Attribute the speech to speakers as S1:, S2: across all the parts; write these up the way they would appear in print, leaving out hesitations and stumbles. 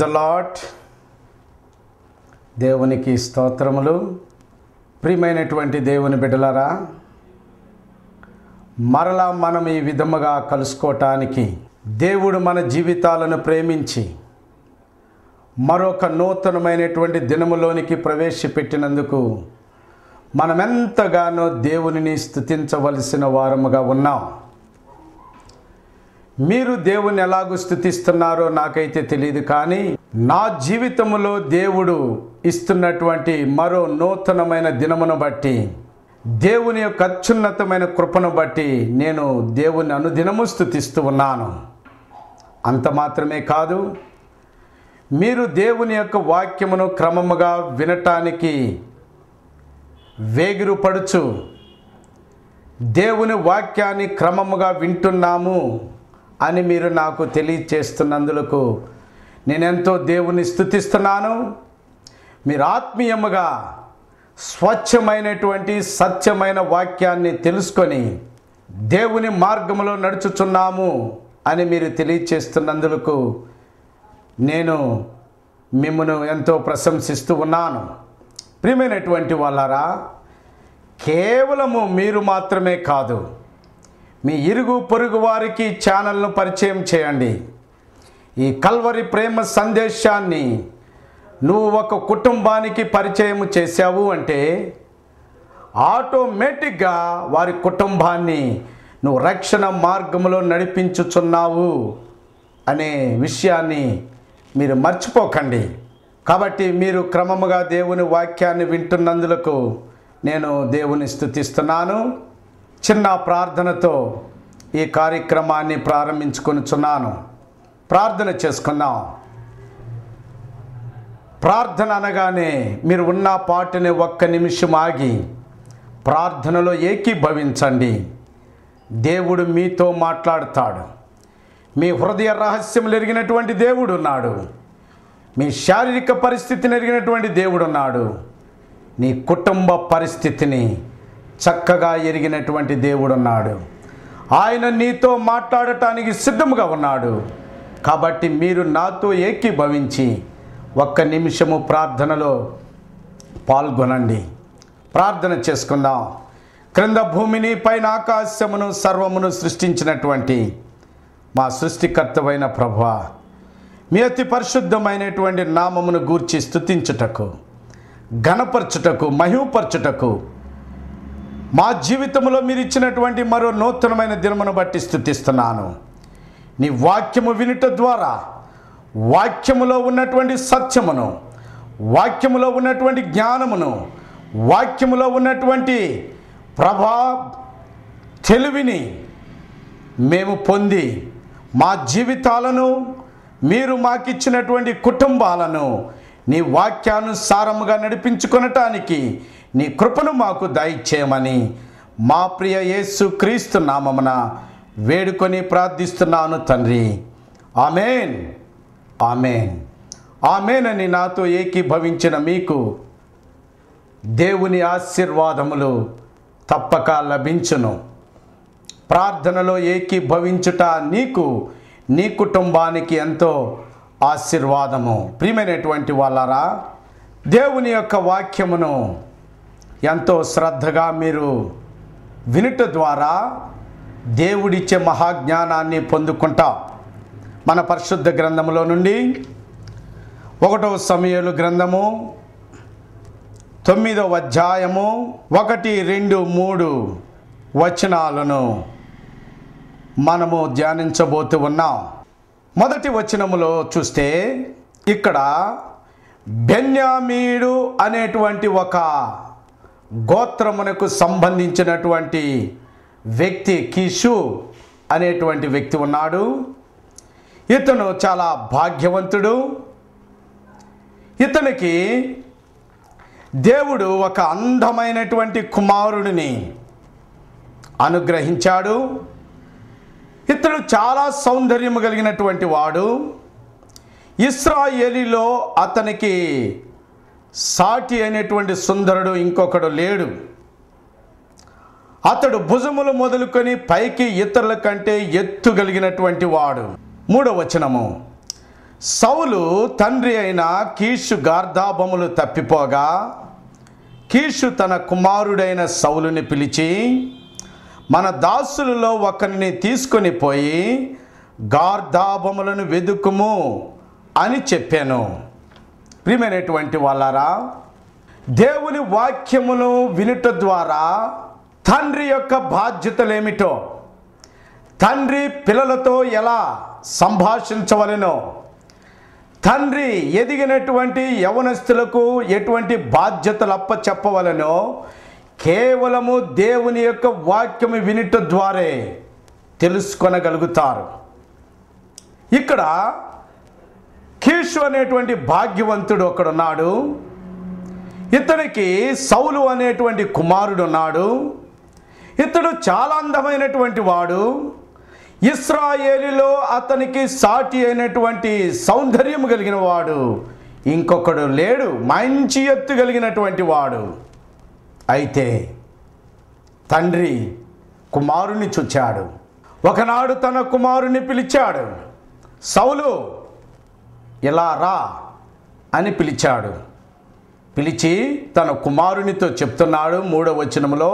S1: The lord. దేవునికి స్తోత్రములు. ప్రియమైనటువంటి దేవుని బిడ్డలారా, మరలా మనం ఈ విధముగా కలుసుకోవటానికి దేవుడు మన జీవితాలను ప్రేమించి మరొక నూతనమైనటువంటి దినములోనికి ప్రవేశపెట్టినందుకు మనమెంతగానో దేవునిని స్తుతించవలసిన వారముగా ఉన్నాం. మీరు దేవుని ఎలాగూ స్తుతిస్తున్నారో నాకైతే తెలియదు, కానీ నా జీవితంలో దేవుడు ఇస్తున్నటువంటి మరో నూతనమైన దినమును బట్టి, దేవుని యొక్క అత్యున్నతమైన కృపను బట్టి నేను దేవుని అనుదినము స్తుతిస్తూ ఉన్నాను. అంత మాత్రమే కాదు, మీరు దేవుని యొక్క వాక్యమును క్రమముగా వినటానికి వేగిరపడుచు దేవుని వాక్యాన్ని క్రమముగా వింటున్నాము అని మీరు నాకు తెలియచేస్తున్నందుకు నేనెంతో దేవుని స్తుతిస్తున్నాను. మీరు ఆత్మీయముగా స్వచ్ఛమైనటువంటి సత్యమైన వాక్యాన్ని తెలుసుకొని దేవుని మార్గములో నడుచుచున్నాము అని మీరు తెలియచేస్తున్నందుకు నేను మిమ్మల్ని ఎంతో ప్రశంసిస్తూ ఉన్నాను. ప్రియమైనటువంటి వాళ్ళారా, కేవలము మీరు మాత్రమే కాదు, మీ ఇరుగు పొరుగు వారికి ఛానల్ను పరిచయం చేయండి. ఈ కల్వరి ప్రేమ సందేశాన్ని నువ్వు ఒక కుటుంబానికి పరిచయం చేశావు అంటే ఆటోమేటిక్గా వారి కుటుంబాన్ని నువ్వు రక్షణ మార్గంలో నడిపించుచున్నావు అనే విషయాన్ని మీరు మర్చిపోకండి. కాబట్టి మీరు క్రమముగా దేవుని వాక్యాన్ని వింటున్నందుకు నేను దేవుని స్తుతిస్తున్నాను. చిన్న ప్రార్థనతో ఈ కార్యక్రమాన్ని ప్రారంభించుకొనుచున్నాను. ప్రార్థన చేసుకుందాం. ప్రార్థన అనగానే మీరు ఉన్న పాటని ఒక్క నిమిషం ఆగి ప్రార్థనలో ఏకీభవించండి. దేవుడు మీతో మాట్లాడతాడు. మీ హృదయ రహస్యములు ఎరిగినటువంటి దేవుడు ఉన్నాడు. మీ శారీరక పరిస్థితిని ఎరిగినటువంటి దేవుడు ఉన్నాడు. నీ కుటుంబ పరిస్థితిని చక్కగా ఎరిగినటువంటి దేవుడు ఉన్నాడు. ఆయన నీతో మాట్లాడటానికి సిద్ధముగా ఉన్నాడు. కాబట్టి మీరు నాతో ఏకీభవించి ఒక్క నిమిషము ప్రార్థనలో పాల్గొనండి. ప్రార్థన చేసుకుందాం. క్రింద భూమిని పైన ఆకాశమును సర్వమును సృష్టించినటువంటి మా సృష్టికర్తవైన ప్రభువా, మీ అతి పరిశుద్ధమైనటువంటి నామమును గూర్చి స్తుతించుటకు, ఘనపరచుటకు, మహిమపరచుటకు మా జీవితంలో మీరు ఇచ్చినటువంటి మరో నూతనమైన దినమును బట్టి స్తుతిస్తున్నాను. నీ వాక్యము వినుట ద్వారా వాక్యములో ఉన్నటువంటి సత్యమును, వాక్యములో ఉన్నటువంటి జ్ఞానమును, వాక్యములో ఉన్నటువంటి తెలివిని మేము పొంది మా జీవితాలను, మీరు మాకిచ్చినటువంటి కుటుంబాలను నీ వాక్యానుసారముగా నడిపించుకొనటానికి నీ కృపను మాకు దయచేయమని మా ప్రియ యేసు క్రీస్తు నామమున వేడుకొని ప్రార్థిస్తున్నాను తండ్రి. ఆమేన్, ఆమేన్, ఆమేన్ అని నాతో ఏకీభవించిన మీకు దేవుని ఆశీర్వాదములు తప్పక లభించును. ప్రార్థనలో ఏకీభవించుట నీకు, నీ కుటుంబానికి ఎంతో ఆశీర్వాదము. ప్రియమైనటువంటి వాళ్ళారా, దేవుని యొక్క వాక్యమును ఎంతో శ్రద్ధగా మీరు వినుట ద్వారా దేవుడిచ్చే మహాజ్ఞానాన్ని పొందుకుంటాం. మన పరిశుద్ధ గ్రంథములో నుండి 1 సమూయేలు గ్రంథము 9వ అధ్యాయము 1, 2, 3 వచనాలను మనము ధ్యానించబోతూ ఉన్నాం. మొదటి వచనములో చూస్తే ఇక్కడ బెన్యామీను అనేటువంటి ఒక గోత్రమునకు సంబంధించినటువంటి వ్యక్తి, కీషు అనేటువంటి వ్యక్తి ఉన్నాడు. ఇతను చాలా భాగ్యవంతుడు. ఇతనికి దేవుడు ఒక అందమైనటువంటి కుమారుడిని అనుగ్రహించాడు. ఇతడు చాలా సౌందర్యము కలిగినటువంటి వాడు. ఇశ్రాయేలీలో అతనికి సాటి అయినటువంటి సుందరుడు ఇంకొకడు లేడు. అతడు భుజములు మొదలుకొని పైకి ఇతరుల కంటే ఎత్తు కలిగినటువంటి వాడు. 3వ వచనము, సౌలు తండ్రి అయిన కీషు గార్ధాబములు తప్పిపోగా కీషు తన కుమారుడైన సౌలుని పిలిచి, మన దాసులలో ఒకరిని తీసుకొని పోయి గార్ధాబములను వెదుకుము అని చెప్పాను. ప్రియమైనటువంటి వాళ్ళారా, దేవుని వాక్యమును వినుట ద్వారా తండ్రి యొక్క బాధ్యతలేమిటో, తండ్రి పిల్లలతో ఎలా సంభాషించవలెనో, తండ్రి ఎదిగినటువంటి యవనస్తులకు ఎటువంటి బాధ్యతలు అప్పచెప్పవలెనో కేవలము దేవుని యొక్క వాక్యము వినుట ద్వారే తెలుసుకొనగలుగుతారు. ఇక్కడ కీషు అనేటువంటి భాగ్యవంతుడు ఒకడున్నాడు. ఇతనికి సౌలు అనేటువంటి కుమారుడు ఉన్నాడు. ఇతడు చాలా అందమైనటువంటి వాడు. ఇశ్రాయేలులో అతనికి సాటి అయినటువంటి సౌందర్యం కలిగిన వాడు ఇంకొకడు లేడు. మంచి ఎత్తు కలిగినటువంటి వాడు. అయితే తండ్రి కుమారుని చూచాడు. ఒకనాడు తన కుమారుని పిలిచాడు. సౌలు, ఇలా రా అని పిలిచాడు. పిలిచి తన కుమారునితో చెప్తున్నాడు 3వ వచనములో,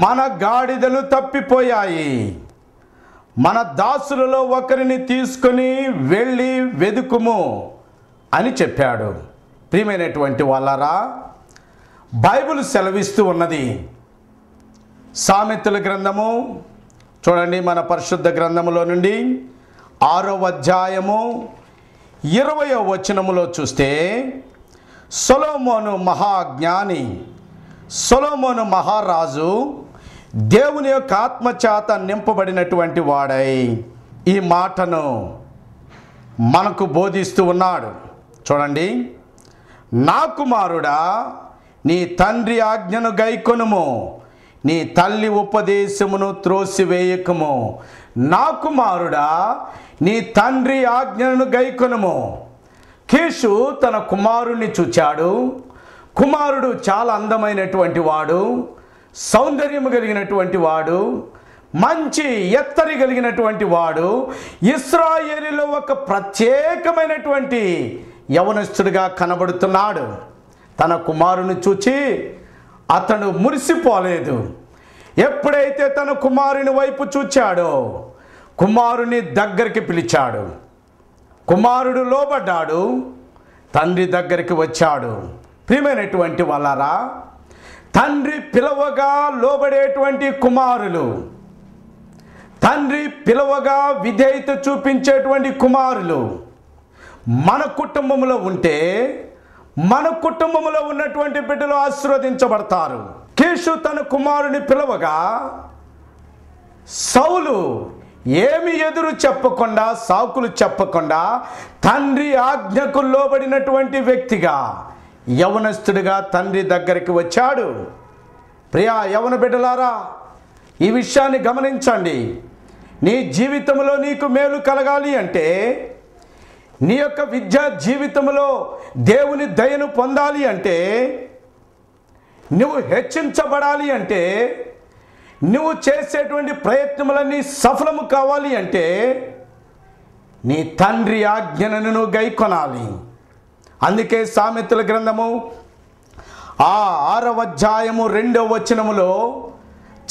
S1: మన గాడిదలు తప్పిపోయాయి, మన దాసులలో ఒకరిని తీసుకొని వెళ్ళి వెదుకుము అని చెప్పాడు. ప్రియమైనటువంటి వాళ్ళారా, బైబిల్ సెలవిస్తూ ఉన్నది. సామెతల గ్రంథము చూడండి, మన పరిశుద్ధ గ్రంథములో నుండి 6వ అధ్యాయము 20వ వచనములో చూస్తే, సొలొమోను మహాజ్ఞాని, సొలొమోను మహారాజు దేవుని యొక్క ఆత్మచేత నింపబడినటువంటి వాడై ఈ మాటను మనకు బోధిస్తూ ఉన్నాడు. చూడండి, నా కుమారుడా, నీ తండ్రి ఆజ్ఞను గైకొనుము, నీ తల్లి ఉపదేశమును త్రోసివేయకము. నా కుమారుడా, నీ తండ్రి ఆజ్ఞను గైకొనుము. కీషు తన కుమారుణ్ణి చూచాడు. కుమారుడు చాలా అందమైనటువంటి వాడు, సౌందర్యము కలిగినటువంటి వాడు, మంచి ఎత్తరి కలిగినటువంటి వాడు, ఇశ్రాయేలులో ఒక ప్రత్యేకమైనటువంటి యవనస్తుడిగా కనబడుతున్నాడు. తన కుమారుని చూచి అతడు మురిసిపోలేదు. ఎప్పుడైతే తన కుమారుని వైపు చూచాడో కుమారుని దగ్గరికి పిలిచాడు. కుమారుడు లోబడ్డాడు, తండ్రి దగ్గరికి వచ్చాడు. ప్రియమైనటువంటి వాళ్ళారా, తండ్రి పిలవగా లోబడేటువంటి కుమారులు, తండ్రి పిలవగా విధేయత చూపించేటువంటి కుమారులు మన కుటుంబంలో ఉంటే మన కుటుంబంలో ఉన్నటువంటి బిడ్డలు ఆశీర్వదించబడతారు. కీషు తన కుమారుని పిలవగా సౌలు ఏమి ఎదురు చెప్పకుండా, సాకులు చెప్పకుండా తండ్రి ఆజ్ఞకు లోబడినటువంటి వ్యక్తిగా, యవనస్తుడిగా తండ్రి దగ్గరికి వచ్చాడు. ప్రియా యవన బిడ్డలారా, ఈ విషయాన్ని గమనించండి. నీ జీవితంలో నీకు మేలు కలగాలి అంటే, నీ యొక్క విద్యా జీవితంలో దేవుని దయను పొందాలి అంటే, నువ్వు హెచ్చించబడాలి అంటే, నువ్వు చేసేటువంటి ప్రయత్నములన్నీ సఫలము కావాలి అంటే నీ తండ్రి ఆజ్ఞను నువ్వు గైకొనాలి. అందుకే సామెతల గ్రంథము 6వ అధ్యాయము 2వ వచనములో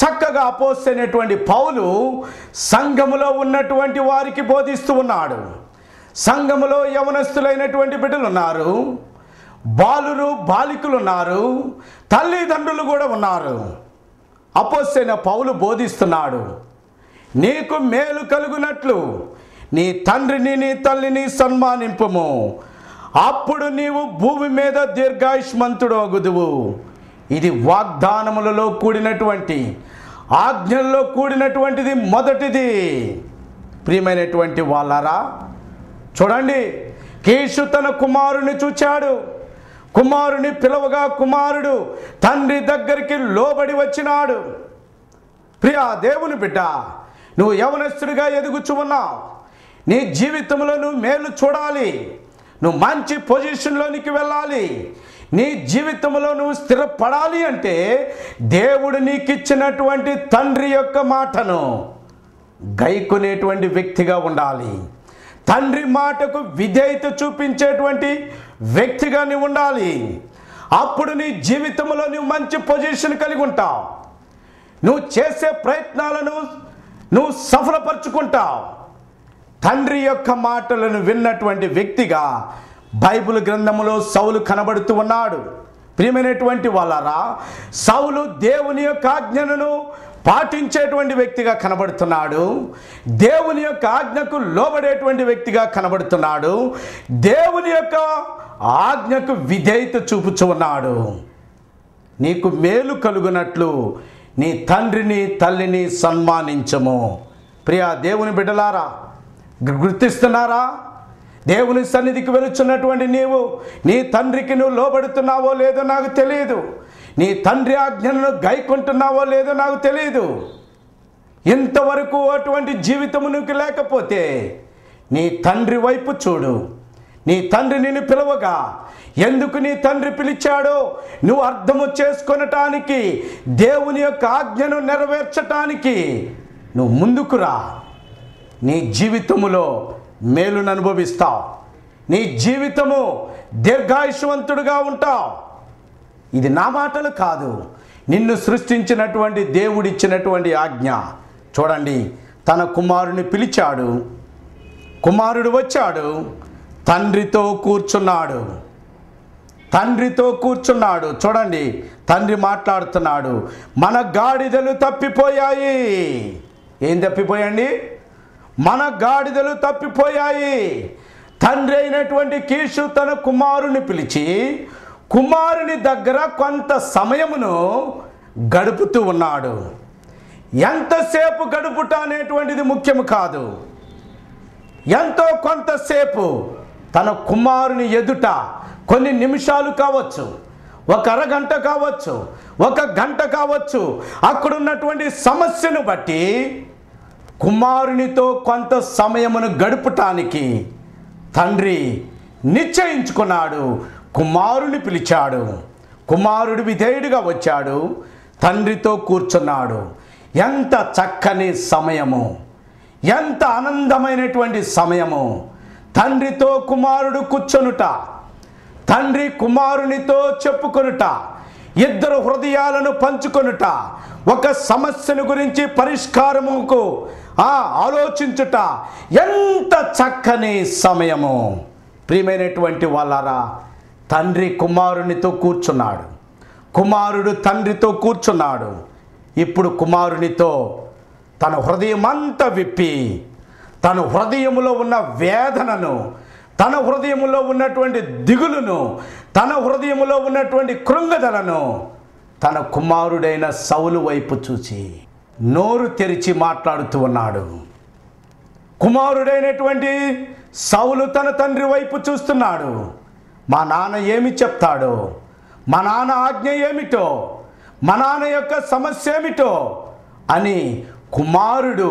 S1: చక్కగా అపోస్తలుడైనటువంటి పౌలు సంఘములో ఉన్నటువంటి వారికి బోధిస్తూ ఉన్నాడు. సంఘములో యవనస్తులైనటువంటి బిడ్డలు ఉన్నారు, బాలురు బాలికలు ఉన్నారు, తల్లిదండ్రులు కూడా ఉన్నారు. అపోస్తలుడైన పౌలు బోధిస్తున్నాడు, నీకు మేలు కలుగునట్లు నీ తండ్రిని నీ తల్లిని సన్మానింపుము, అప్పుడు నీవు భూమి మీద దీర్ఘాయుష్మంతుడు అగుదువు. ఇది వాగ్దానములలో కూడినటువంటి, ఆజ్ఞల్లో కూడినటువంటిది మొదటిది. ప్రియమైనటువంటి వాళ్ళారా, చూడండి, కీషు తన కుమారుని చూచాడు. కుమారుని పిలవగా కుమారుడు తండ్రి దగ్గరికి లోబడి వచ్చినాడు. ప్రియా దేవుని బిడ్డ, నువ్వు యవనస్తుడిగా ఎదుగుచు ఉన్నావు. నీ జీవితంలో నువ్వు మేలు చూడాలి, నువ్వు మంచి పొజిషన్లోనికి వెళ్ళాలి, నీ జీవితంలో నువ్వు స్థిరపడాలి అంటే దేవుడు నీకు ఇచ్చినటువంటి తండ్రి యొక్క మాటను గైకొనేటువంటి వ్యక్తిగా ఉండాలి. తండ్రి మాటకు విధేయత చూపించేటువంటి వ్యక్తిగా నీవు ఉండాలి. అప్పుడు నీ జీవితంలో నువ్వు మంచి పొజిషన్ కలిగి ఉంటావు. నువ్వు చేసే ప్రయత్నాలను నువ్వు సఫలపరుచుకుంటావు. తండ్రి యొక్క మాటలను విన్నటువంటి వ్యక్తిగా బైబిల్ గ్రంథంలో సౌలు కనబడుతూ ఉన్నాడు. ప్రియమైనటువంటి వాళ్ళారా, సౌలు దేవుని యొక్క ఆజ్ఞలను పాటించేటువంటి వ్యక్తిగా కనబడుతున్నాడు. దేవుని యొక్క ఆజ్ఞకు లోబడేటువంటి వ్యక్తిగా కనబడుతున్నాడు. దేవుని యొక్క ఆజ్ఞకు విధేయత చూపుచూ ఉన్నాడు. నీకు మేలు కలుగునట్లు నీ తండ్రిని తల్లిని సన్మానించము. ప్రియా దేవుని బిడ్డలారా, గుర్తిస్తున్నారా? దేవుని సన్నిధికి వెళుచున్నటువంటి నీవు నీ తండ్రికి నువ్వు లోబడుతున్నావో లేదో నాకు తెలియదు. నీ తండ్రి ఆజ్ఞలను గైకొంటున్నావో లేదో నాకు తెలియదు. ఇంతవరకు అటువంటి జీవితము నీకు లేకపోతే నీ తండ్రి వైపు చూడు. నీ తండ్రి నిన్ను పిలవగా ఎందుకు నీ తండ్రి పిలిచాడో నువ్వు అర్థము చేసుకొనటానికి, దేవుని యొక్క ఆజ్ఞను నెరవేర్చటానికి నువ్వు ముందుకు రా. నీ జీవితములో మేలును అనుభవిస్తావు. నీ జీవితము దీర్ఘాయుష్వంతుడుగా ఉంటావు. ఇది నా మాటలు కాదు, నిన్ను సృష్టించినటువంటి దేవుడిచ్చినటువంటి ఆజ్ఞ. చూడండి, తన కుమారుని పిలిచాడు. కుమారుడు వచ్చాడు, తండ్రితో కూర్చున్నాడు. తండ్రితో కూర్చున్నాడు. చూడండి, తండ్రి మాట్లాడుతున్నాడు. మన గాడిదలు తప్పిపోయాయి. ఏం తప్పిపోయండి? మన గాడిదలు తప్పిపోయాయి. తండ్రి అయినటువంటి కీషు తన కుమారుని పిలిచి కుమారుని దగ్గర కొంత సమయమును గడుపుతూ ఉన్నాడు. ఎంతసేపు గడుపుట అనేటువంటిది ముఖ్యము కాదు. ఎంతో కొంతసేపు తన కుమారుని ఎదుట, కొన్ని నిమిషాలు కావచ్చు, ఒక అరగంట కావచ్చు, ఒక గంట కావచ్చు, అక్కడున్నటువంటి సమస్యను బట్టి కుమారునితో కొంత సమయమును గడుపటానికి తండ్రి నిశ్చయించుకున్నాడు. కుమారుని పిలిచాడు. కుమారుడు విధేయుడిగా వచ్చాడు, తండ్రితో కూర్చున్నాడు. ఎంత చక్కని సమయము, ఎంత ఆనందమైనటువంటి సమయము! తండ్రితో కుమారుడు కూర్చొనుట, తండ్రి కుమారునితో చెప్పుకొనుట, ఇద్దరు హృదయాలను పంచుకొనుట, ఒక సమస్యను గురించి పరిష్కారముకు ఆలోచించుట, ఎంత చక్కని సమయము! ప్రియమైనటువంటి వాళ్ళారా, తండ్రి కుమారునితో కూర్చున్నాడు, కుమారుడు తండ్రితో కూర్చున్నాడు. ఇప్పుడు కుమారునితో తన హృదయమంతా విప్పి, తన హృదయములో ఉన్న వేదనను, తన హృదయములో ఉన్నటువంటి దిగులును, తన హృదయములో ఉన్నటువంటి కృంగదలను తన కుమారుడైన సౌలు వైపు చూచి నోరు తెరిచి మాట్లాడుతూ ఉన్నాడు. కుమారుడైనటువంటి సౌలు తన తండ్రి వైపు చూస్తున్నాడు. మా నాన్న ఏమి చెప్తాడో, మా నాన్న ఆజ్ఞ ఏమిటో, మా నాన్న యొక్క సమస్య ఏమిటో అని కుమారుడు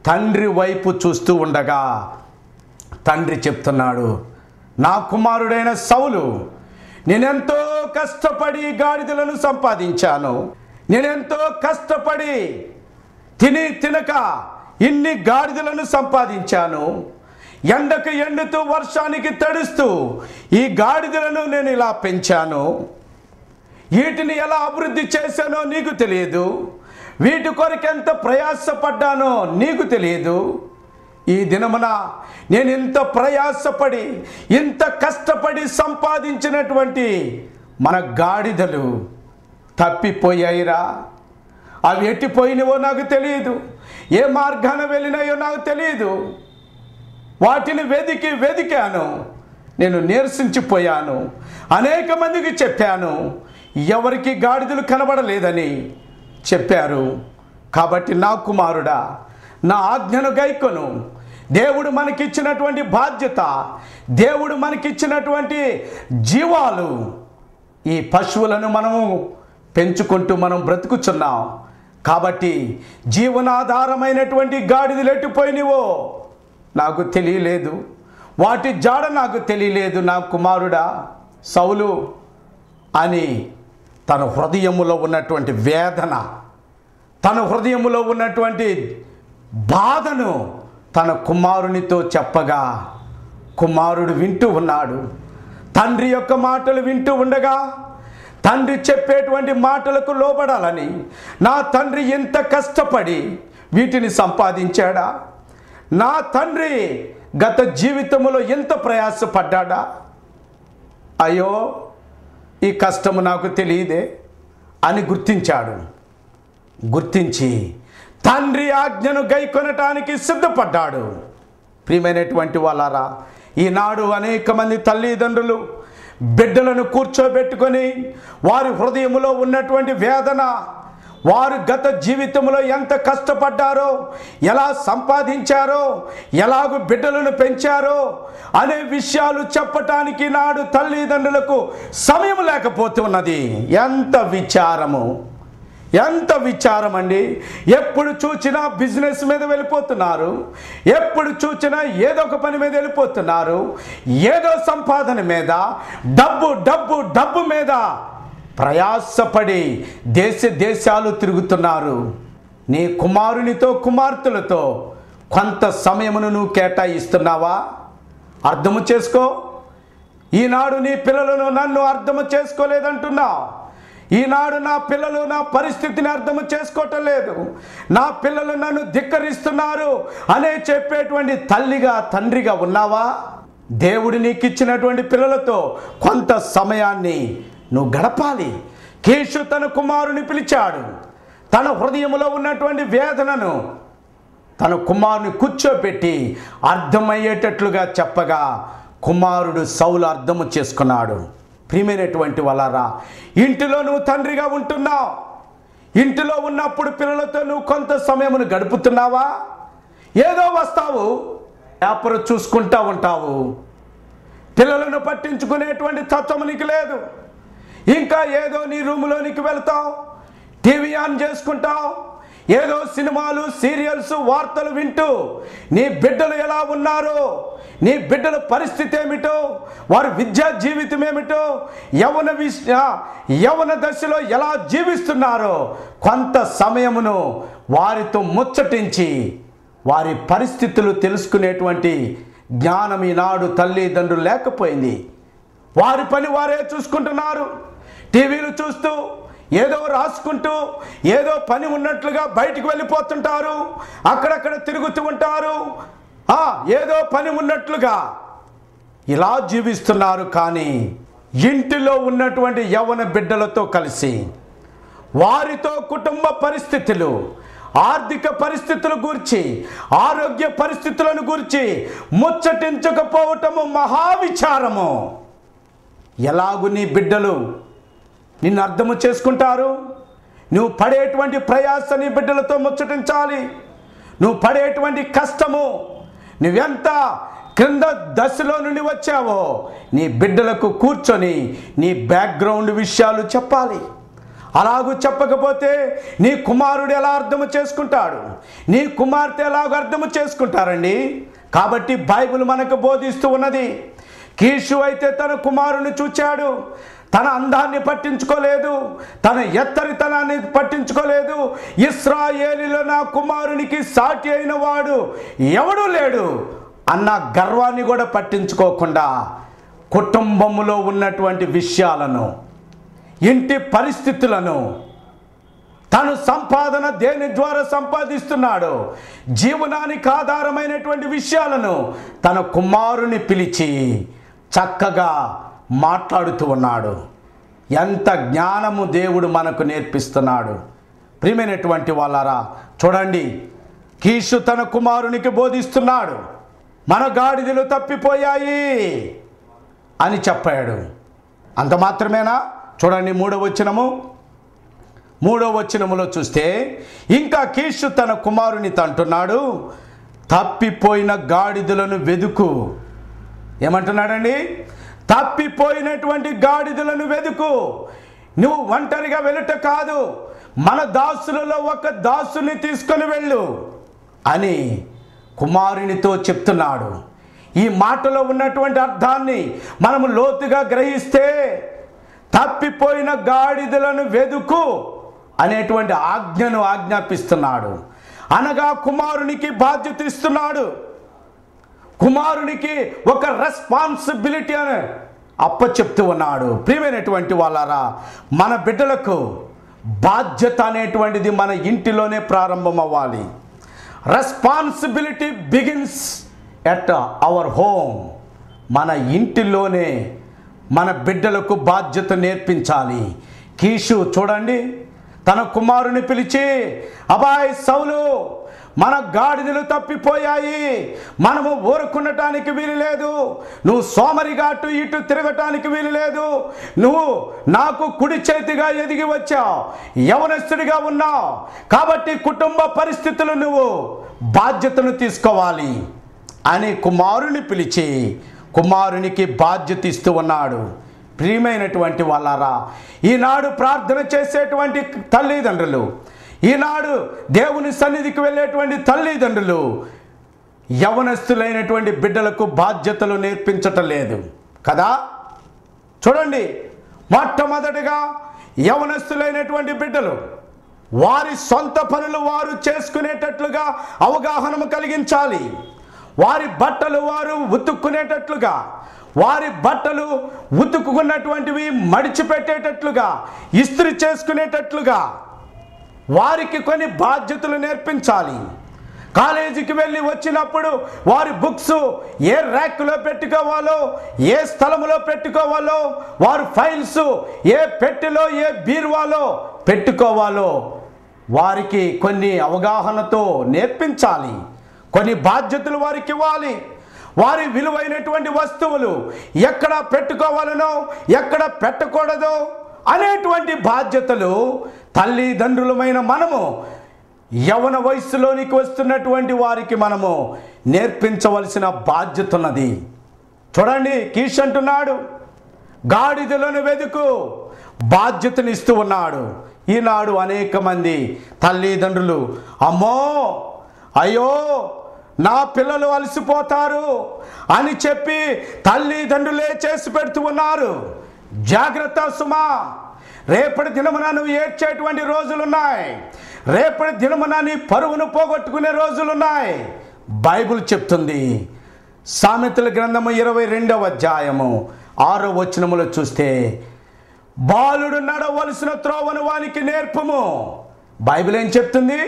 S1: తండ్రి వైపు చూస్తూ ఉండగా తండ్రి చెప్తున్నాడు, నా కుమారుడైన సౌలు, నేనెంతో కష్టపడి గాడిదలను సంపాదించాను. నేనెంతో కష్టపడి తినక ఇన్ని గాడిదలను సంపాదించాను. ఎండకు ఎండుతూ వర్షానికి తడుస్తూ ఈ గాడిదలను నేను ఇలా పెంచాను. వీటిని ఎలా అభివృద్ధి చేశానో నీకు తెలియదు. వీటి కొరకు ఎంత ప్రయాసపడ్డానో నీకు తెలియదు. ఈ దినమున నేను ఇంత ప్రయాసపడి, ఇంత కష్టపడి సంపాదించినటువంటి మన గాడిదలు తప్పిపోయాయిరా. అవి ఎట్టిపోయినవో నాకు తెలియదు, ఏ మార్గాన వెళ్ళినాయో నాకు తెలియదు. వాటిని వెదికాను, నేను నీరసించిపోయాను. అనేక మందికి చెప్పాను, ఎవరికి గాడిదలు కనబడలేదని చెప్పారు. కాబట్టి నా కుమారుడా, నా ఆజ్ఞను గైకొను. దేవుడు మనకిచ్చినటువంటి బాధ్యత, దేవుడు మనకిచ్చినటువంటి జీవాలు, ఈ పశువులను మనము పెంచుకుంటూ మనం బ్రతుకుచున్నాం. కాబట్టి జీవనాధారమైనటువంటి గాడిదలు ఎట్టిపోయినవో నాకు తెలియలేదు, వాటి జాడ నాకు తెలియలేదు నా కుమారుడా సౌలు అని తన హృదయములో ఉన్నటువంటి వేదన, తన హృదయములో ఉన్నటువంటి బాధను తన కుమారునితో చెప్పగా కుమారుడు వింటూ ఉన్నాడు. తండ్రి యొక్క మాటలు వింటూ ఉండగా తండ్రి చెప్పేటువంటి మాటలకు లోబడాలని నా తండ్రి ఎంత కష్టపడి వీటిని సంపాదించాడా, నా తండ్రి గత జీవితంలో ఎంత ప్రయాసపడ్డాడా, అయ్యో ఈ కష్టము నాకు తెలియదే అని గుర్తించాడు. గుర్తించి తండ్రి ఆజ్ఞను గైకొనటానికి సిద్ధపడ్డాడు. ప్రియమైనటువంటి వాళ్ళారా, ఈనాడు అనేక మంది తల్లిదండ్రులు బిడ్డలను కూర్చోబెట్టుకొని వారి హృదయంలో ఉన్నటువంటి వేదన, వారు గత జీవితంలో ఎంత కష్టపడ్డారో, ఎలా సంపాదించారో, ఎలాగూ బిడ్డలను పెంచారో అనే విషయాలు చెప్పటానికి నాడు తల్లిదండ్రులకు సమయం లేకపోతున్నది. ఎంత విచారము, ఎంత విచారం అండి. ఎప్పుడు చూసినా బిజినెస్ మీద వెళ్ళిపోతున్నారు, ఎప్పుడు చూసినా ఏదో ఒక పని మీద వెళ్ళిపోతున్నారు, ఏదో సంపాదన మీద, డబ్బు డబ్బు డబ్బు మీద ప్రయాసపడి దేశాలు తిరుగుతున్నారు. నీ కుమారునితో కుమార్తెలతో కొంత సమయమును నువ్వు కేటాయిస్తున్నావా? అర్థము చేసుకో. ఈనాడు నీ పిల్లలను నన్ను అర్థము చేసుకోలేదంటున్నావు. ఈనాడు నా పిల్లలు నా పరిస్థితిని అర్థం చేసుకోవటం లేదు, నా పిల్లలు నన్ను ధిక్కరిస్తున్నారు అనే చెప్పేటువంటి తల్లిగా తండ్రిగా ఉన్నావా? దేవుడు నీకు ఇచ్చినటువంటి పిల్లలతో కొంత సమయాన్ని నువ్వు గడపాలి. కీషు తన కుమారుని పిలిచాడు. తన హృదయంలో ఉన్నటువంటి వేదనను తన కుమారుని కూర్చోబెట్టి అర్థమయ్యేటట్లుగా చెప్పగా కుమారుడు సౌలు అర్థము చేసుకున్నాడు. ప్రియమైనటువంటి వాళ్ళారా, ఇంటిలో నువ్వు తండ్రిగా ఉంటున్నావు. ఇంటిలో ఉన్నప్పుడు పిల్లలతో నువ్వు కొంత సమయమును గడుపుతున్నావా? ఏదో వస్తావు, వ్యాపారం చూసుకుంటా ఉంటావు, పిల్లలను పట్టించుకునేటువంటి తత్వం నీకు లేదు. ఇంకా ఏదో నీ రూములోనికి వెళ్తావు, టీవీ ఆన్ చేసుకుంటావు, ఏదో సినిమాలు సీరియల్స్ వార్తలు వింటూ నీ బిడ్డలు ఎలా ఉన్నారో, నీ బిడ్డల పరిస్థితి ఏమిటో, వారి విద్యా జీవితం ఏమిటో, యవన దశలో ఎలా జీవిస్తున్నారో కొంత సమయమును వారితో ముచ్చటించి వారి పరిస్థితులు తెలుసుకునేటువంటి జ్ఞానం ఈనాడు తల్లిదండ్రులు లేకపోయింది. వారి పని వారే చూసుకుంటున్నారు. టీవీలు చూస్తూ ఏదో రాసుకుంటూ ఏదో పని ఉన్నట్లుగా బయటికి వెళ్ళిపోతుంటారు, అక్కడక్కడ తిరుగుతూ ఉంటారు, ఏదో పని ఉన్నట్లుగా ఇలా జీవిస్తున్నారు. కానీ ఇంటిలో ఉన్నటువంటి యవ్వన బిడ్డలతో కలిసి వారితో కుటుంబ పరిస్థితులు, ఆర్థిక పరిస్థితుల గురించి, ఆరోగ్య పరిస్థితులను గురించి ముచ్చటించకపోవటము మహావిచారము. ఎలాగు నీ బిడ్డలు నిన్ను అర్థము చేసుకుంటారు? నువ్వు పడేటువంటి ప్రయాస నీ బిడ్డలతో ముచ్చటించాలి. నువ్వు పడేటువంటి కష్టము, నువ్వెంత క్రింద దశలో నుండి వచ్చావో నీ బిడ్డలకు కూర్చొని నీ బ్యాక్గ్రౌండ్ విషయాలు చెప్పాలి. అలాగూ చెప్పకపోతే నీ కుమారుడు ఎలా అర్థము చేసుకుంటాడు, నీ కుమార్తె ఎలాగ అర్థము చేసుకుంటారండి? కాబట్టి బైబిల్ మనకు బోధిస్తూ ఉన్నది. కీషు అయితే తన కుమారుని చూచాడు, తన అందాన్ని పట్టించుకోలేదు, తన ఎత్తరితనాన్ని పట్టించుకోలేదు. ఇశ్రాయేలులో నా కుమారునికి సాటి అయిన వాడు ఎవడూ లేడు అన్న గర్వాన్ని కూడా పట్టించుకోకుండా కుటుంబములో ఉన్నటువంటి విషయాలను, ఇంటి పరిస్థితులను, తను సంపాదన దేని ద్వారా సంపాదిస్తున్నాడో జీవనానికి ఆధారమైనటువంటి విషయాలను తన కుమారుని పిలిచి చక్కగా మాట్లాడుతూ ఉన్నాడు. ఎంత జ్ఞానము దేవుడు మనకు నేర్పిస్తున్నాడు. ప్రియమైనటువంటి వాళ్ళారా, చూడండి, కీషు తన కుమారునికి బోధిస్తున్నాడు. మన గాడిదలు తప్పిపోయాయి అని చెప్పాడు. అంత మాత్రమేనా? చూడండి, మూడవ వచనములో చూస్తే ఇంకా కీషు తన కుమారునితో అంటున్నాడు, తప్పిపోయిన గాడిదలను వెదుకు. ఏమంటున్నాడండి? తప్పిపోయినటువంటి గాడిదలను వెదుకు. నువ్వు ఒంటరిగా వెళ్ళుట కాదు, మన దాసులలో ఒక దాసుని తీసుకొని వెళ్ళు అని కుమారునితో చెప్తున్నాడు. ఈ మాటలో ఉన్నటువంటి అర్థాన్ని మనము లోతుగా గ్రహిస్తే తప్పిపోయిన గాడిదలను వెదుకు అనేటువంటి ఆజ్ఞను ఆజ్ఞాపిస్తున్నాడు. అనగా కుమారునికి బాధ్యత ఇస్తున్నాడు. కుమారునికి ఒక రెస్పాన్సిబిలిటీ అని అప్పచెప్తూ ఉన్నాడు. ప్రియమైనటువంటి వాళ్ళారా, మన బిడ్డలకు బాధ్యత అనేటువంటిది మన ఇంటిలోనే ప్రారంభం అవ్వాలి. Responsibility begins at our home. మన ఇంటిలోనే మన బిడ్డలకు బాధ్యత నేర్పించాలి. కీషు చూడండి, తన కుమారుని పిలిచి, అబ్బాయి సౌలు, మన గాడిదలు తప్పిపోయాయి, మనము ఊరుకునటానికి వీలు లేదు, నువ్వు సోమరిగా అటు ఇటు తిరగటానికి వీలు లేదు, నువ్వు నాకు కుడి చేతిగా ఎదిగి వచ్చావు, యవనస్తుడిగా ఉన్నావు, కాబట్టి కుటుంబ పరిస్థితులు నువ్వు బాధ్యతను తీసుకోవాలి అని కుమారుని పిలిచి కుమారునికి బాధ్యత ఇస్తూ ఉన్నాడు. ప్రియమైనటువంటి వాళ్ళారా, ఈనాడు ప్రార్థన చేసేటువంటి తల్లిదండ్రులు, ఈనాడు దేవుని సన్నిధికి వెళ్ళేటువంటి తల్లిదండ్రులు యవనస్తులైనటువంటి బిడ్డలకు బాధ్యతలు నేర్పించటం లేదు కదా. చూడండి, మొట్టమొదటిగా యవనస్తులైనటువంటి బిడ్డలు వారి సొంత పనులు వారు చేసుకునేటట్లుగా అవగాహన కలిగించాలి. వారి బట్టలు వారు ఉతుక్కునేటట్లుగా, వారి బట్టలు ఉతుక్కున్నటువంటివి మడిచిపెట్టేటట్లుగా, ఇస్త్రీ చేసుకునేటట్లుగా వారికి కొన్ని బాధ్యతలు నేర్పించాలి. కాలేజీకి వెళ్ళి వచ్చినప్పుడు వారి బుక్స్ ఏ ర్యాక్లో పెట్టుకోవాలో, ఏ స్థలంలో పెట్టుకోవాలో, వారి ఫైల్స్ ఏ పెట్టెలో ఏ బీరువాలో పెట్టుకోవాలో వారికి కొన్ని అవగాహనతో నేర్పించాలి. కొన్ని బాధ్యతలు వారికి ఇవ్వాలి. వారి విలువైనటువంటి వస్తువులు ఎక్కడ పెట్టుకోవాలనో ఎక్కడ పెట్టకూడదో అనేటువంటి బాధ్యతలు తల్లిదండ్రులమైన మనము యవన వయస్సులోనికి వస్తున్నటువంటి వారికి మనము నేర్పించవలసిన బాధ్యత ఉన్నది. చూడండి, కీష్ అంటున్నాడు, గాడిదలను వెతుకు, బాధ్యతను ఇస్తూ ఉన్నాడు. ఈనాడు అనేక మంది తల్లిదండ్రులు, అమ్మో అయ్యో నా పిల్లలు అలసిపోతారు అని చెప్పి తల్లిదండ్రులే చేసి పెడుతూ ఉన్నారు. జాగ్రత్త సుమా, రేపటి దినమున నువ్వు ఏడ్చేటువంటి రోజులున్నాయి, రేపటి దినమున నీ పరువును పోగొట్టుకునే రోజులున్నాయి. బైబిల్ చెప్తుంది. సామెతల గ్రంథము 22వ అధ్యాయము 6వ వచనములో చూస్తే, బాలుడు నడవలసిన త్రోవను వానికి నేర్పుము. బైబిల్ ఏం చెప్తుంది?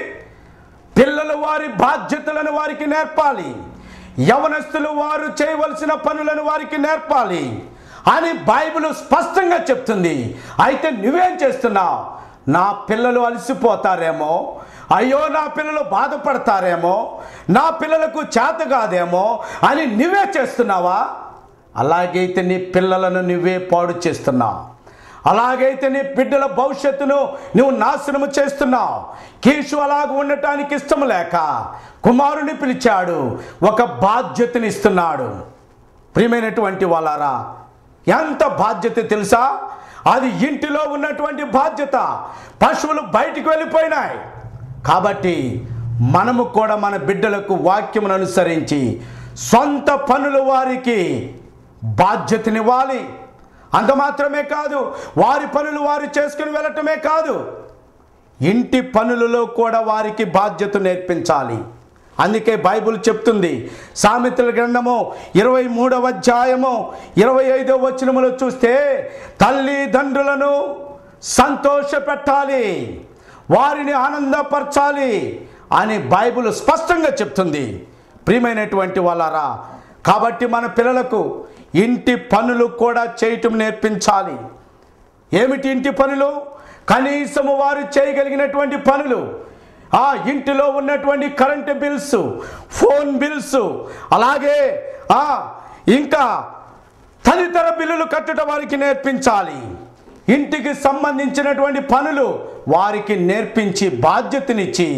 S1: పిల్లలు వారి బాధ్యతలను వారికి నేర్పాలి, యవనస్తులు వారు చేయవలసిన పనులను వారికి నేర్పాలి అని బైబిల్ స్పష్టంగా చెప్తుంది. అయితే నువ్వేం చేస్తున్నావు? నా పిల్లలు అలసిపోతారేమో, అయ్యో నా పిల్లలు బాధపడతారేమో, నా పిల్లలకు చేత కాదేమో అని నువ్వే చేస్తున్నావా? అలాగైతే నీ పిల్లలను నువ్వే పాడు చేస్తున్నావు. అలాగైతే నీ బిడ్డల భవిష్యత్తును నువ్వు నాశనము చేస్తున్నావు. కీషు అలాగ ఉండటానికి ఇష్టం లేక కుమారుని పిలిచాడు, ఒక బాధ్యతని ఇస్తున్నాడు. ప్రియమైనటువంటి వాళ్ళారా, ఎంత బాధ్యత తెలుసా? అది ఇంటిలో ఉన్నటువంటి బాధ్యత. పశువులు బయటికి వెళ్ళిపోయినాయి కాబట్టి మనము కూడా మన బిడ్డలకు వాక్యమును అనుసరించి సొంత పనులు వారికి బాధ్యతనివ్వాలి. అంత మాత్రమే కాదు, వారి పనులు వారు చేసుకుని వెళ్ళటమే కాదు, ఇంటి పనులలో కూడా వారికి బాధ్యత నేర్పించాలి. అందుకే బైబిల్ చెప్తుంది, సామెతల గ్రంథము 23వ అధ్యాయము 25వ వచనములో చూస్తే, తల్లిదండ్రులను సంతోషపెట్టాలి, వారిని ఆనందపరచాలి అని బైబిల్ స్పష్టంగా చెప్తుంది. ప్రియమైనటువంటి వాళ్ళారా, కాబట్టి మన పిల్లలకు ఇంటి పనులు కూడా చేయటం నేర్పించాలి. ఏమిటి ఇంటి పనులు? కనీసము వారు చేయగలిగినటువంటి పనులు, ఆ ఇంటిలో ఉన్నటువంటి కరెంటు బిల్స్, ఫోన్ బిల్స్, అలాగే ఇంకా తదితర బిల్లులు కట్టడం వారికి నేర్పించాలి. ఇంటికి సంబంధించినటువంటి పనులు వారికి నేర్పించి బాధ్యతనిచ్చి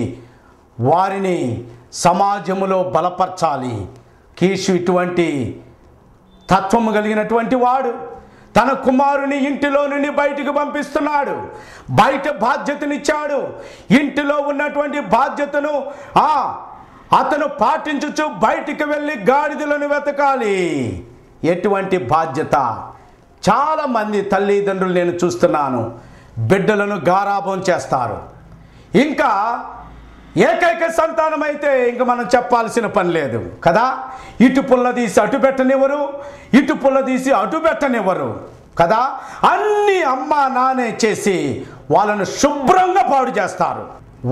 S1: వారిని సమాజములో బలపరచాలి. కీషు ఇటువంటి తత్వము కలిగినటువంటి వాడు. తన కుమారుని ఇంటిలో నుండి బయటికి పంపిస్తున్నాడు, బయట బాధ్యతనిచ్చాడు. ఇంటిలో ఉన్నటువంటి బాధ్యతను అతను పాటించుచు బయటికి వెళ్ళి గాడిదలను వెతకాలి. ఎటువంటి బాధ్యత? చాలామంది తల్లిదండ్రులు నేను చూస్తున్నాను, బిడ్డలను గారాబం చేస్తారు. ఇంకా ఏకైక సంతానం అయితే ఇంక మనం చెప్పాల్సిన పని లేదు కదా. ఇటు పుల్ల తీసి అటు పెట్టనివ్వరు, ఇటు పుల్ల తీసి అటు పెట్టనివ్వరు కదా. అన్నీ అమ్మ నానే చేసి వాళ్ళను శుభ్రంగా పాడు చేస్తారు,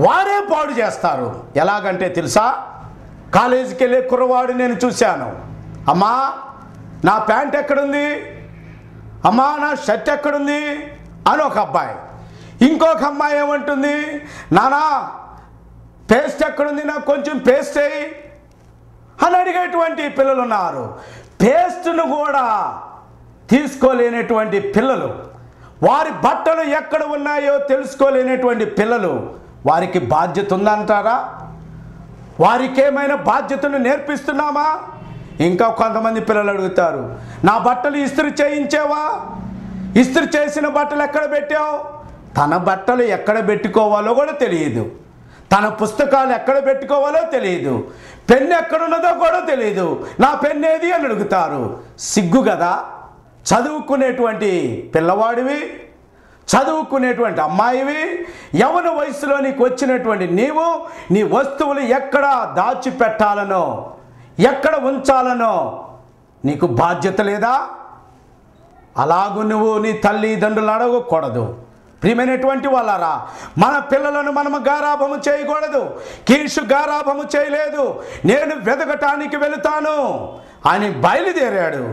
S1: వారే పాడు చేస్తారు. ఎలాగంటే తెలుసా, కాలేజీకి వెళ్ళే కుర్రవాడు నేను చూశాను. అమ్మా నా ప్యాంట్ ఎక్కడుంది, అమ్మా నా షర్ట్ ఎక్కడుంది అని ఒక అబ్బాయి. ఇంకొక అమ్మాయి ఏమంటుంది, నానా పేస్ట్ ఎక్కడుంది, నాకు కొంచెం పేస్ట్ అయ్యి అని అడిగేటువంటి పిల్లలు ఉన్నారు. పేస్ట్ను కూడా తీసుకోలేనటువంటి పిల్లలు, వారి బట్టలు ఎక్కడ ఉన్నాయో తెలుసుకోలేనటువంటి పిల్లలు, వారికి బాధ్యత ఉందంటారా? వారికి ఏమైనా బాధ్యతను నేర్పిస్తున్నామా? ఇంకా కొంతమంది పిల్లలు అడుగుతారు, నా బట్టలు ఇస్త్రీ చేయించావా, ఇస్త్రీ చేసిన బట్టలు ఎక్కడ పెట్టావు? తన బట్టలు ఎక్కడ పెట్టుకోవాలో కూడా తెలియదు, తన పుస్తకాలు ఎక్కడ పెట్టుకోవాలో తెలియదు, పెన్ను ఎక్కడున్నదో కూడా తెలియదు. నా పెన్ను ఏది అని అడుగుతారు. సిగ్గు కదా. చదువుకునేటువంటి పిల్లవాడివి, చదువుకునేటువంటి అమ్మాయివి, యవ్వన వయసులో నీకు వచ్చినటువంటి నీవు నీ వస్తువులు ఎక్కడ దాచిపెట్టాలనో ఎక్కడ ఉంచాలనో నీకు బాధ్యత లేదా? అలాగూ నువ్వు నీ తల్లిదండ్రులు అడగకూడదు. ప్రియమైనటువంటి వాళ్ళారా, మన పిల్లలను మనము గారాభము చేయకూడదు. కీషు గారాభము చేయలేదు, నేను వెదకటానికి వెళుతాను అని బయలుదేరాడు.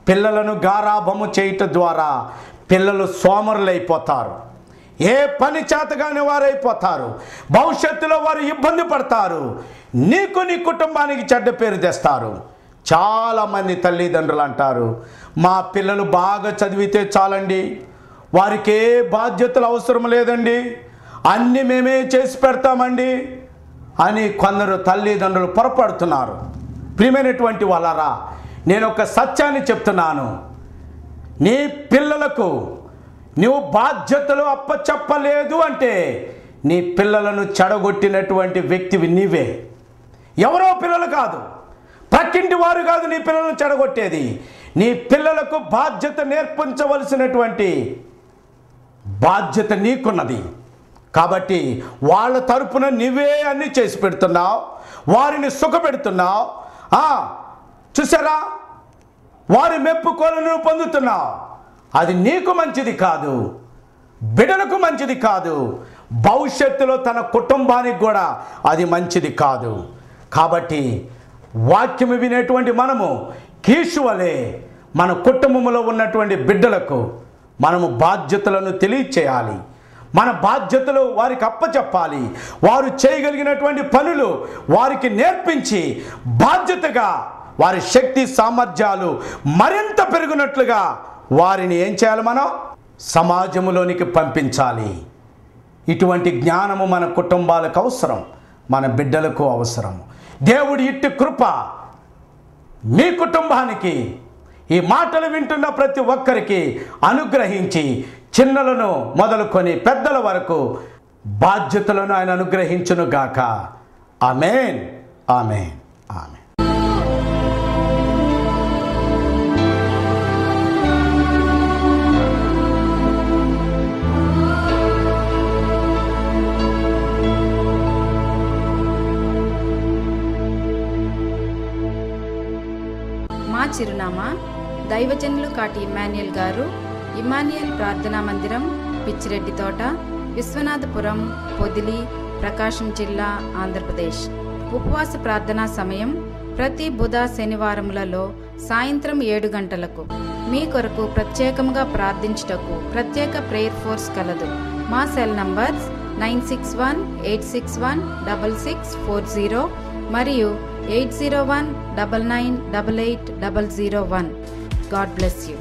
S1: పిల్లలను గారాభము చేయటం ద్వారా పిల్లలు సోమరులైపోతారు, ఏ పని చేతగానే వారైపోతారు, భవిష్యత్తులో వారు ఇబ్బంది పడతారు, నీకు నీ కుటుంబానికి చెడ్డ పేరు తెస్తారు. చాలామంది తల్లిదండ్రులు అంటారు, మా పిల్లలు బాగా చదివితే చాలండి, వారికి ఏ బాధ్యతలు అవసరం లేదండి, అన్నీ మేమే చేసి పెడతామండి అని కొందరు తల్లిదండ్రులు పొరపడుతున్నారు. ప్రియమైనటువంటి వాళ్ళారా, నేను ఒక సత్యాన్ని చెప్తున్నాను. నీ పిల్లలకు నువ్వు బాధ్యతలు అప్పచెప్పలేదు అంటే నీ పిల్లలను చెడగొట్టినటువంటి వ్యక్తివి నీవే. ఎవరో పిల్లలు కాదు, పక్కింటి వారు కాదు నీ పిల్లలను చెడగొట్టేది. నీ పిల్లలకు బాధ్యత నేర్పించవలసినటువంటి బాధ్యత నీకున్నది. కాబట్టి వాళ్ళ తరపున నీవే అన్నీ చేసి పెడుతున్నావు, వారిని సుఖపెడుతున్నావు. చూసారా, వారి మెప్పుకోలను పొందుతున్నావు. అది నీకు మంచిది కాదు, బిడ్డలకు మంచిది కాదు, భవిష్యత్తులో తన కుటుంబానికి కూడా అది మంచిది కాదు. కాబట్టి వాక్యము వినేటువంటి మనము కీషు వలె మన కుటుంబంలో ఉన్నటువంటి బిడ్డలకు మనము బాధ్యతలను తెలియచేయాలి. మన బాధ్యతలు వారికి అప్పచెప్పాలి. వారు చేయగలిగినటువంటి పనులు వారికి నేర్పించి బాధ్యతగా వారి శక్తి సామర్థ్యాలు మరింత పెరిగినట్లుగా వారిని ఏం చేయాలి? మనం సమాజంలోనికి పంపించాలి. ఇటువంటి జ్ఞానము మన కుటుంబాలకు అవసరం, మన బిడ్డలకు అవసరం. దేవుడి ఇట్టి కృప మీ కుటుంబానికి, ఈ మాటలు వింటున్న ప్రతి ఒక్కరికి అనుగ్రహించి, చిన్నలను మొదలుకొని పెద్దల వరకు బాధ్యతలను ఆయన అనుగ్రహించును గాక. ఆమేన్, ఆమేన్, ఆమేన్.
S2: మా చిరునామా దైవజనులు కాటి ఇమ్మాన్యుయల్ గారు, ఇమ్మాన్యుయల్ ప్రార్థనా మందిరం, పిచ్చిరెడ్డి తోట, విశ్వనాథపురం, పొదిలి, ప్రకాశం జిల్లా, ఆంధ్రప్రదేశ్. ఉపవాస ప్రార్థనా సమయం ప్రతి బుధ శనివారములలో సాయంత్రం 7 గంటలకు. మీ కొరకు ప్రత్యేకంగా ప్రార్థించుటకు ప్రత్యేక ప్రేయర్ ఫోర్స్ కలదు. మా సెల్ నంబర్స్ 961-861-6640 మరియు 801-9988-001. God bless you.